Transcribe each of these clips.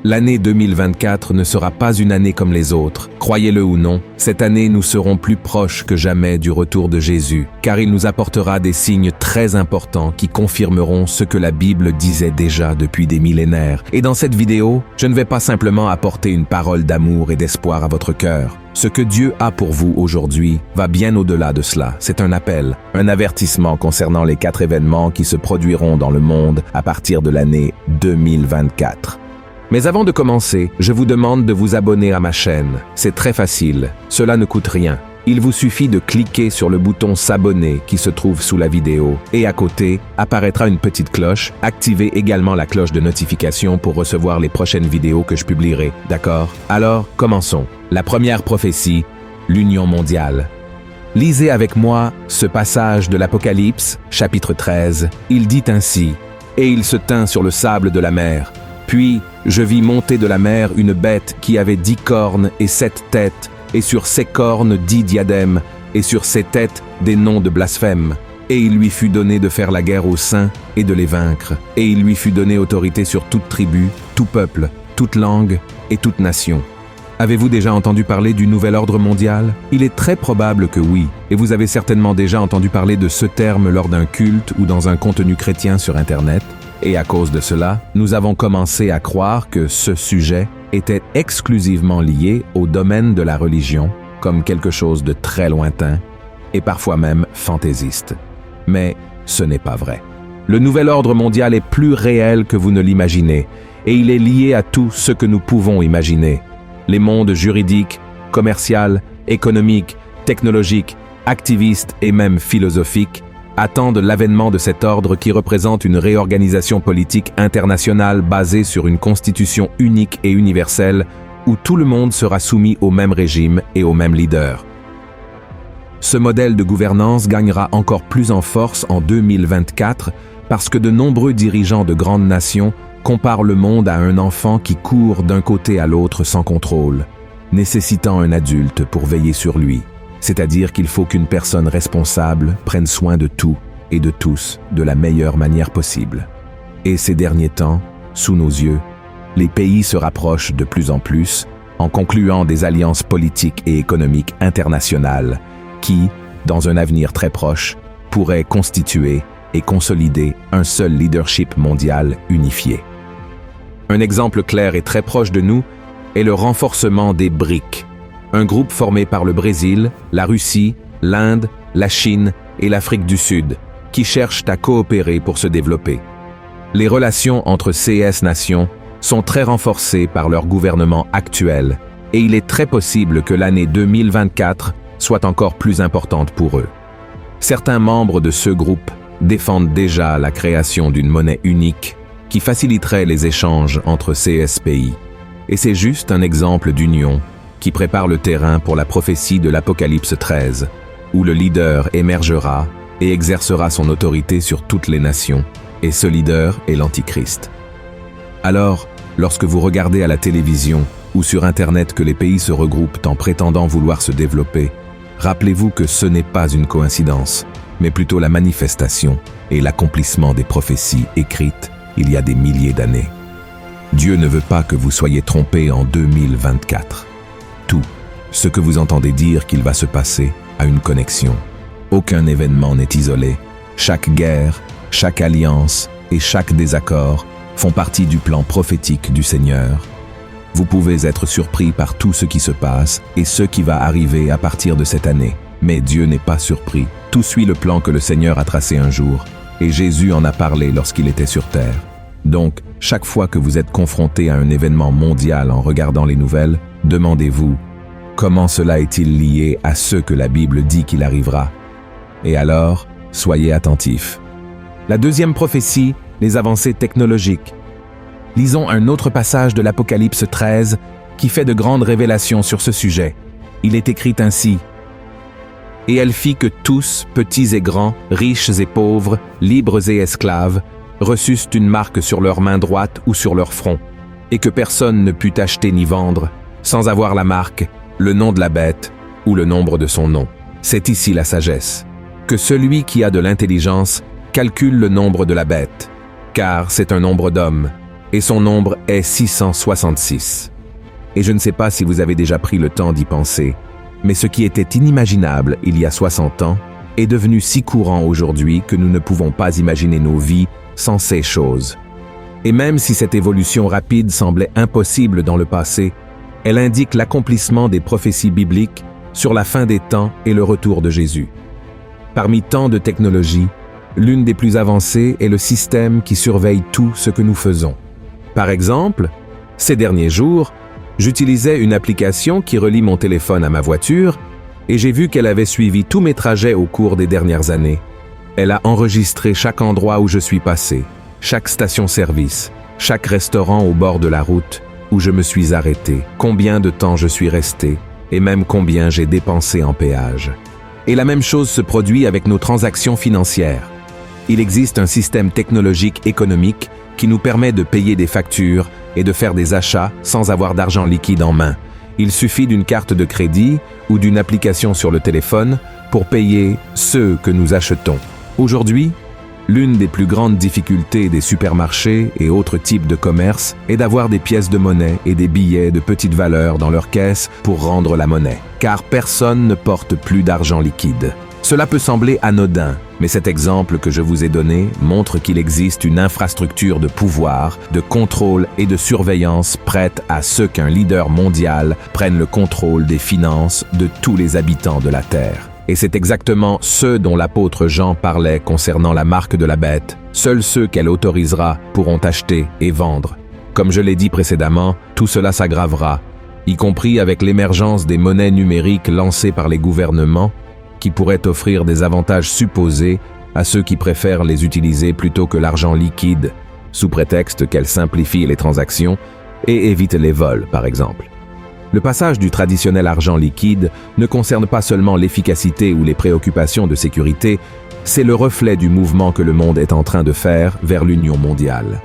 L'année 2024 ne sera pas une année comme les autres. Croyez-le ou non, cette année nous serons plus proches que jamais du retour de Jésus, car il nous apportera des signes très importants qui confirmeront ce que la Bible disait déjà depuis des millénaires. Et dans cette vidéo, je ne vais pas simplement apporter une parole d'amour et d'espoir à votre cœur. Ce que Dieu a pour vous aujourd'hui va bien au-delà de cela. C'est un appel, un avertissement concernant les 4 événements qui se produiront dans le monde à partir de l'année 2024. Mais avant de commencer, je vous demande de vous abonner à ma chaîne. C'est très facile, cela ne coûte rien. Il vous suffit de cliquer sur le bouton s'abonner qui se trouve sous la vidéo et à côté apparaîtra une petite cloche. Activez également la cloche de notification pour recevoir les prochaines vidéos que je publierai, d'accord? Alors, commençons. La première prophétie, l'union mondiale. Lisez avec moi ce passage de l'Apocalypse, chapitre 13. Il dit ainsi: « Et il se tint sur le sable de la mer. Puis je vis monter de la mer une bête qui avait 10 cornes et 7 têtes, et sur ses cornes 10 diadèmes, et sur ses têtes des noms de blasphème. Et il lui fut donné de faire la guerre aux saints et de les vaincre. Et il lui fut donné autorité sur toute tribu, tout peuple, toute langue et toute nation. » Avez-vous déjà entendu parler du nouvel ordre mondial? Il est très probable que oui, et vous avez certainement déjà entendu parler de ce terme lors d'un culte ou dans un contenu chrétien sur Internet. Et à cause de cela, nous avons commencé à croire que ce sujet était exclusivement lié au domaine de la religion, comme quelque chose de très lointain, et parfois même fantaisiste. Mais ce n'est pas vrai. Le nouvel ordre mondial est plus réel que vous ne l'imaginez, et il est lié à tout ce que nous pouvons imaginer. Les mondes juridiques, commerciaux, économiques, technologiques, activistes et même philosophiques attendent l'avènement de cet ordre qui représente une réorganisation politique internationale basée sur une constitution unique et universelle où tout le monde sera soumis au même régime et au même leader. Ce modèle de gouvernance gagnera encore plus en force en 2024 parce que de nombreux dirigeants de grandes nations comparent le monde à un enfant qui court d'un côté à l'autre sans contrôle, nécessitant un adulte pour veiller sur lui. C'est-à-dire qu'il faut qu'une personne responsable prenne soin de tout et de tous de la meilleure manière possible. Et ces derniers temps, sous nos yeux, les pays se rapprochent de plus en plus en concluant des alliances politiques et économiques internationales qui, dans un avenir très proche, pourraient constituer et consolider un seul leadership mondial unifié. Un exemple clair et très proche de nous est le renforcement des BRICS, un groupe formé par le Brésil, la Russie, l'Inde, la Chine et l'Afrique du Sud, qui cherchent à coopérer pour se développer. Les relations entre ces nations sont très renforcées par leur gouvernement actuel, et il est très possible que l'année 2024 soit encore plus importante pour eux. Certains membres de ce groupe défendent déjà la création d'une monnaie unique qui faciliterait les échanges entre ces pays. Et c'est juste un exemple d'union qui prépare le terrain pour la prophétie de l'Apocalypse 13, où le leader émergera et exercera son autorité sur toutes les nations, et ce leader est l'Antichrist. Alors, lorsque vous regardez à la télévision ou sur Internet que les pays se regroupent en prétendant vouloir se développer, rappelez-vous que ce n'est pas une coïncidence, mais plutôt la manifestation et l'accomplissement des prophéties écrites il y a des milliers d'années. Dieu ne veut pas que vous soyez trompés en 2024. Tout ce que vous entendez dire qu'il va se passer a une connexion. Aucun événement n'est isolé. Chaque guerre, chaque alliance et chaque désaccord font partie du plan prophétique du Seigneur. Vous pouvez être surpris par tout ce qui se passe et ce qui va arriver à partir de cette année. Mais Dieu n'est pas surpris. Tout suit le plan que le Seigneur a tracé un jour, et Jésus en a parlé lorsqu'il était sur terre. Donc, chaque fois que vous êtes confronté à un événement mondial en regardant les nouvelles, demandez-vous, comment cela est-il lié à ce que la Bible dit qu'il arrivera? Et alors, soyez attentifs. La deuxième prophétie, les avancées technologiques. Lisons un autre passage de l'Apocalypse 13 qui fait de grandes révélations sur ce sujet. Il est écrit ainsi: « Et elle fit que tous, petits et grands, riches et pauvres, libres et esclaves, reçussent une marque sur leur main droite ou sur leur front, et que personne ne put acheter ni vendre, sans avoir la marque, le nom de la bête ou le nombre de son nom. C'est ici la sagesse. Que celui qui a de l'intelligence calcule le nombre de la bête, car c'est un nombre d'hommes, et son nombre est 666. Et je ne sais pas si vous avez déjà pris le temps d'y penser, mais ce qui était inimaginable il y a 60 ans est devenu si courant aujourd'hui que nous ne pouvons pas imaginer nos vies sans ces choses. Et même si cette évolution rapide semblait impossible dans le passé, elle indique l'accomplissement des prophéties bibliques sur la fin des temps et le retour de Jésus. Parmi tant de technologies, l'une des plus avancées est le système qui surveille tout ce que nous faisons. Par exemple, ces derniers jours, j'utilisais une application qui relie mon téléphone à ma voiture et j'ai vu qu'elle avait suivi tous mes trajets au cours des dernières années. Elle a enregistré chaque endroit où je suis passé, chaque station-service, chaque restaurant au bord de la route où je me suis arrêté, combien de temps je suis resté et même combien j'ai dépensé en péage. Et la même chose se produit avec nos transactions financières. Il existe un système technologique économique qui nous permet de payer des factures et de faire des achats sans avoir d'argent liquide en main. Il suffit d'une carte de crédit ou d'une application sur le téléphone pour payer ce que nous achetons. Aujourd'hui, l'une des plus grandes difficultés des supermarchés et autres types de commerce est d'avoir des pièces de monnaie et des billets de petite valeur dans leurs caisses pour rendre la monnaie, car personne ne porte plus d'argent liquide. Cela peut sembler anodin, mais cet exemple que je vous ai donné montre qu'il existe une infrastructure de pouvoir, de contrôle et de surveillance prête à ce qu'un leader mondial prenne le contrôle des finances de tous les habitants de la Terre. Et c'est exactement ce dont l'apôtre Jean parlait concernant la marque de la bête. Seuls ceux qu'elle autorisera pourront acheter et vendre. Comme je l'ai dit précédemment, tout cela s'aggravera, y compris avec l'émergence des monnaies numériques lancées par les gouvernements, qui pourraient offrir des avantages supposés à ceux qui préfèrent les utiliser plutôt que l'argent liquide, sous prétexte qu'elles simplifient les transactions et évitent les vols, par exemple. Le passage du traditionnel argent liquide ne concerne pas seulement l'efficacité ou les préoccupations de sécurité, c'est le reflet du mouvement que le monde est en train de faire vers l'union mondiale.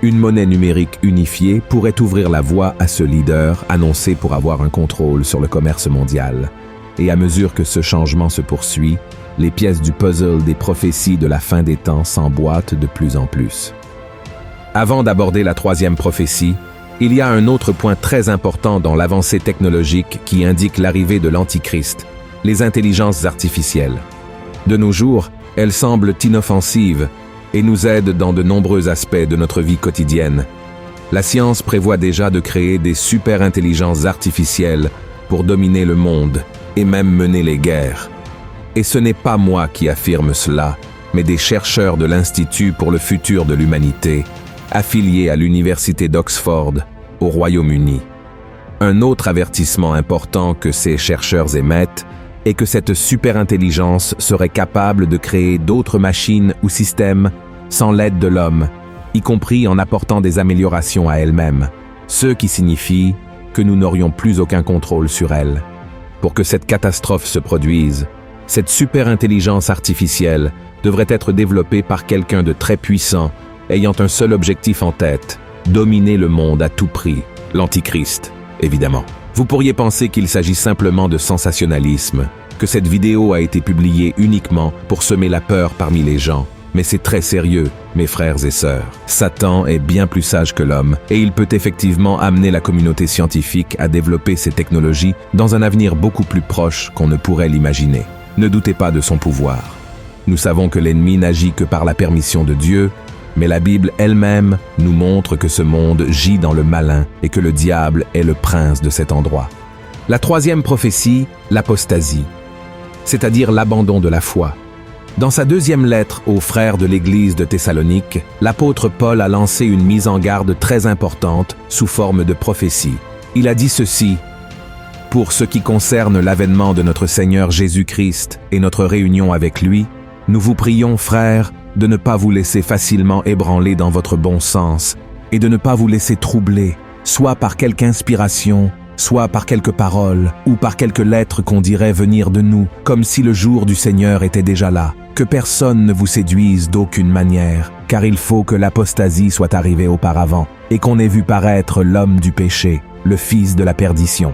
Une monnaie numérique unifiée pourrait ouvrir la voie à ce leader annoncé pour avoir un contrôle sur le commerce mondial. Et à mesure que ce changement se poursuit, les pièces du puzzle des prophéties de la fin des temps s'emboîtent de plus en plus. Avant d'aborder la troisième prophétie, il y a un autre point très important dans l'avancée technologique qui indique l'arrivée de l'Antichrist, les intelligences artificielles. De nos jours, elles semblent inoffensives et nous aident dans de nombreux aspects de notre vie quotidienne. La science prévoit déjà de créer des super-intelligences artificielles pour dominer le monde et même mener les guerres. Et ce n'est pas moi qui affirme cela, mais des chercheurs de l'Institut pour le futur de l'humanité, affiliés à l'Université d'Oxford, au Royaume-Uni. Un autre avertissement important que ces chercheurs émettent est que cette superintelligence serait capable de créer d'autres machines ou systèmes sans l'aide de l'homme, y compris en apportant des améliorations à elle-même, ce qui signifie que nous n'aurions plus aucun contrôle sur elle. Pour que cette catastrophe se produise, cette superintelligence artificielle devrait être développée par quelqu'un de très puissant, ayant un seul objectif en tête, dominer le monde à tout prix, l'Antichrist, évidemment. Vous pourriez penser qu'il s'agit simplement de sensationnalisme, que cette vidéo a été publiée uniquement pour semer la peur parmi les gens, mais c'est très sérieux, mes frères et sœurs. Satan est bien plus sage que l'homme, et il peut effectivement amener la communauté scientifique à développer ces technologies dans un avenir beaucoup plus proche qu'on ne pourrait l'imaginer. Ne doutez pas de son pouvoir. Nous savons que l'ennemi n'agit que par la permission de Dieu, mais la Bible elle-même nous montre que ce monde gît dans le malin et que le diable est le prince de cet endroit. La troisième prophétie, l'apostasie, c'est-à-dire l'abandon de la foi. Dans sa deuxième lettre aux frères de l'église de Thessalonique, l'apôtre Paul a lancé une mise en garde très importante sous forme de prophétie. Il a dit ceci: « Pour ce qui concerne l'avènement de notre Seigneur Jésus-Christ et notre réunion avec lui, nous vous prions, frères, de ne pas vous laisser facilement ébranler dans votre bon sens et de ne pas vous laisser troubler, soit par quelque inspiration, soit par quelques paroles ou par quelques lettres qu'on dirait venir de nous, comme si le jour du Seigneur était déjà là. Que personne ne vous séduise d'aucune manière, car il faut que l'apostasie soit arrivée auparavant et qu'on ait vu paraître l'homme du péché, le fils de la perdition. »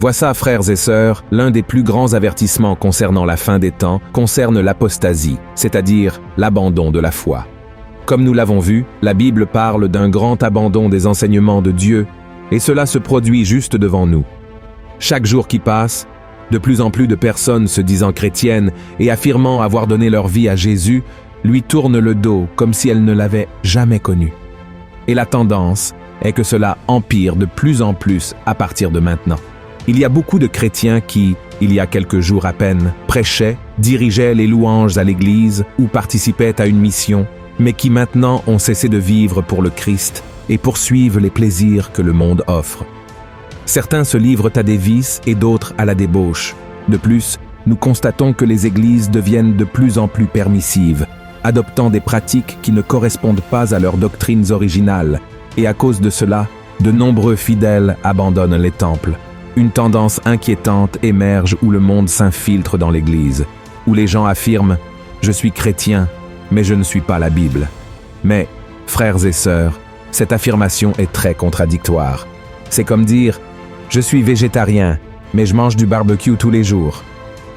Voici, frères et sœurs, l'un des plus grands avertissements concernant la fin des temps concerne l'apostasie, c'est-à-dire l'abandon de la foi. Comme nous l'avons vu, la Bible parle d'un grand abandon des enseignements de Dieu, et cela se produit juste devant nous. Chaque jour qui passe, de plus en plus de personnes se disant chrétiennes et affirmant avoir donné leur vie à Jésus, lui tournent le dos comme si elles ne l'avaient jamais connu. Et la tendance est que cela empire de plus en plus à partir de maintenant. Il y a beaucoup de chrétiens qui, il y a quelques jours à peine, prêchaient, dirigeaient les louanges à l'église ou participaient à une mission, mais qui maintenant ont cessé de vivre pour le Christ et poursuivent les plaisirs que le monde offre. Certains se livrent à des vices et d'autres à la débauche. De plus, nous constatons que les églises deviennent de plus en plus permissives, adoptant des pratiques qui ne correspondent pas à leurs doctrines originales, et à cause de cela, de nombreux fidèles abandonnent les temples. Une tendance inquiétante émerge où le monde s'infiltre dans l'église, où les gens affirment « Je suis chrétien, mais je ne suis pas la Bible ». Mais, frères et sœurs, cette affirmation est très contradictoire. C'est comme dire « Je suis végétarien, mais je mange du barbecue tous les jours ».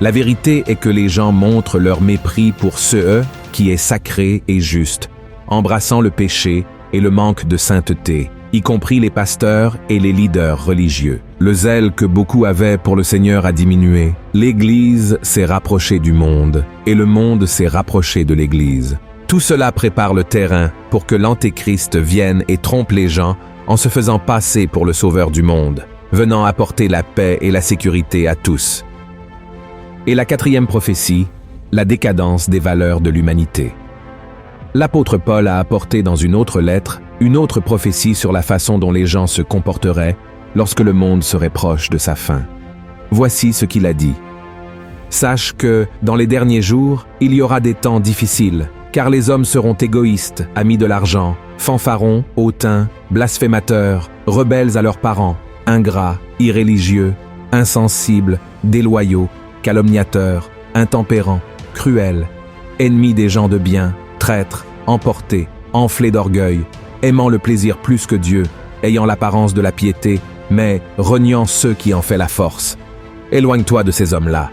La vérité est que les gens montrent leur mépris pour ce qui est sacré et juste, embrassant le péché et le manque de sainteté, y compris les pasteurs et les leaders religieux. Le zèle que beaucoup avaient pour le Seigneur a diminué. L'Église s'est rapprochée du monde, et le monde s'est rapproché de l'Église. Tout cela prépare le terrain pour que l'Antéchrist vienne et trompe les gens en se faisant passer pour le sauveur du monde, venant apporter la paix et la sécurité à tous. Et la quatrième prophétie, la décadence des valeurs de l'humanité. L'apôtre Paul a apporté dans une autre lettre une autre prophétie sur la façon dont les gens se comporteraient lorsque le monde serait proche de sa fin. Voici ce qu'il a dit. « Sache que, dans les derniers jours, il y aura des temps difficiles, car les hommes seront égoïstes, amis de l'argent, fanfarons, hautains, blasphémateurs, rebelles à leurs parents, ingrats, irréligieux, insensibles, déloyaux, calomniateurs, intempérants, cruels, ennemis des gens de bien, traîtres, emportés, enflés d'orgueil, aimant le plaisir plus que Dieu, ayant l'apparence de la piété, mais reniant ceux qui en fait la force. Éloigne-toi de ces hommes-là.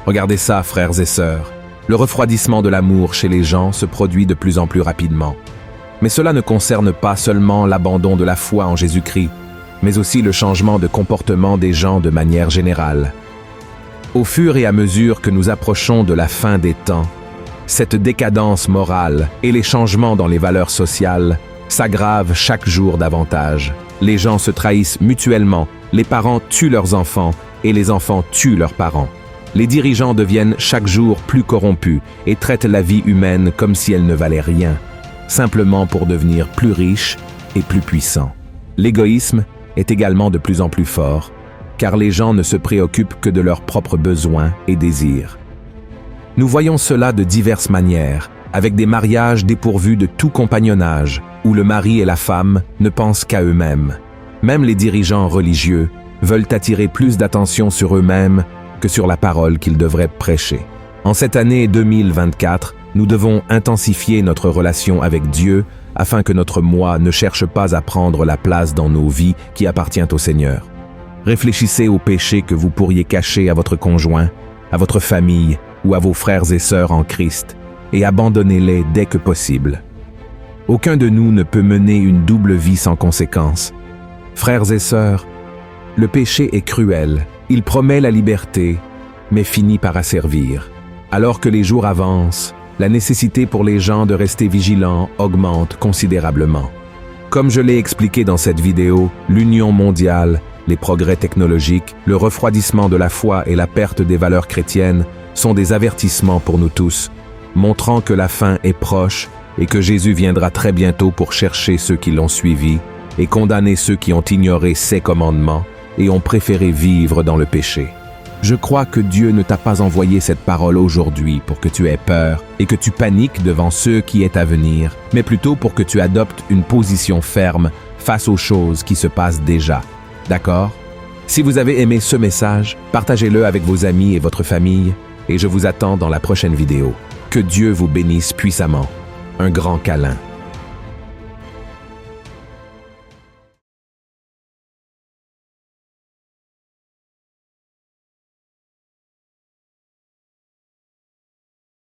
Regardez ça, frères et sœurs. Le refroidissement de l'amour chez les gens se produit de plus en plus rapidement. Mais cela ne concerne pas seulement l'abandon de la foi en Jésus-Christ, mais aussi le changement de comportement des gens de manière générale. Au fur et à mesure que nous approchons de la fin des temps, cette décadence morale et les changements dans les valeurs sociales s'aggravent chaque jour davantage. Les gens se trahissent mutuellement, les parents tuent leurs enfants et les enfants tuent leurs parents. Les dirigeants deviennent chaque jour plus corrompus et traitent la vie humaine comme si elle ne valait rien, simplement pour devenir plus riches et plus puissants. L'égoïsme est également de plus en plus fort, car les gens ne se préoccupent que de leurs propres besoins et désirs. Nous voyons cela de diverses manières, avec des mariages dépourvus de tout compagnonnage, où le mari et la femme ne pensent qu'à eux-mêmes. Même les dirigeants religieux veulent attirer plus d'attention sur eux-mêmes que sur la parole qu'ils devraient prêcher. En cette année 2024, nous devons intensifier notre relation avec Dieu afin que notre moi ne cherche pas à prendre la place dans nos vies qui appartient au Seigneur. Réfléchissez aux péchés que vous pourriez cacher à votre conjoint, à votre famille ou à vos frères et sœurs en Christ, et abandonnez-les dès que possible. Aucun de nous ne peut mener une double vie sans conséquence. Frères et sœurs, le péché est cruel, il promet la liberté, mais finit par asservir. Alors que les jours avancent, la nécessité pour les gens de rester vigilants augmente considérablement. Comme je l'ai expliqué dans cette vidéo, l'union mondiale, les progrès technologiques, le refroidissement de la foi et la perte des valeurs chrétiennes sont des avertissements pour nous tous, montrant que la fin est proche et que Jésus viendra très bientôt pour chercher ceux qui l'ont suivi et condamner ceux qui ont ignoré ses commandements et ont préféré vivre dans le péché. Je crois que Dieu ne t'a pas envoyé cette parole aujourd'hui pour que tu aies peur et que tu paniques devant ce qui est à venir, mais plutôt pour que tu adoptes une position ferme face aux choses qui se passent déjà. D'accord? Si vous avez aimé ce message, partagez-le avec vos amis et votre famille, et je vous attends dans la prochaine vidéo. Que Dieu vous bénisse puissamment. Un grand câlin.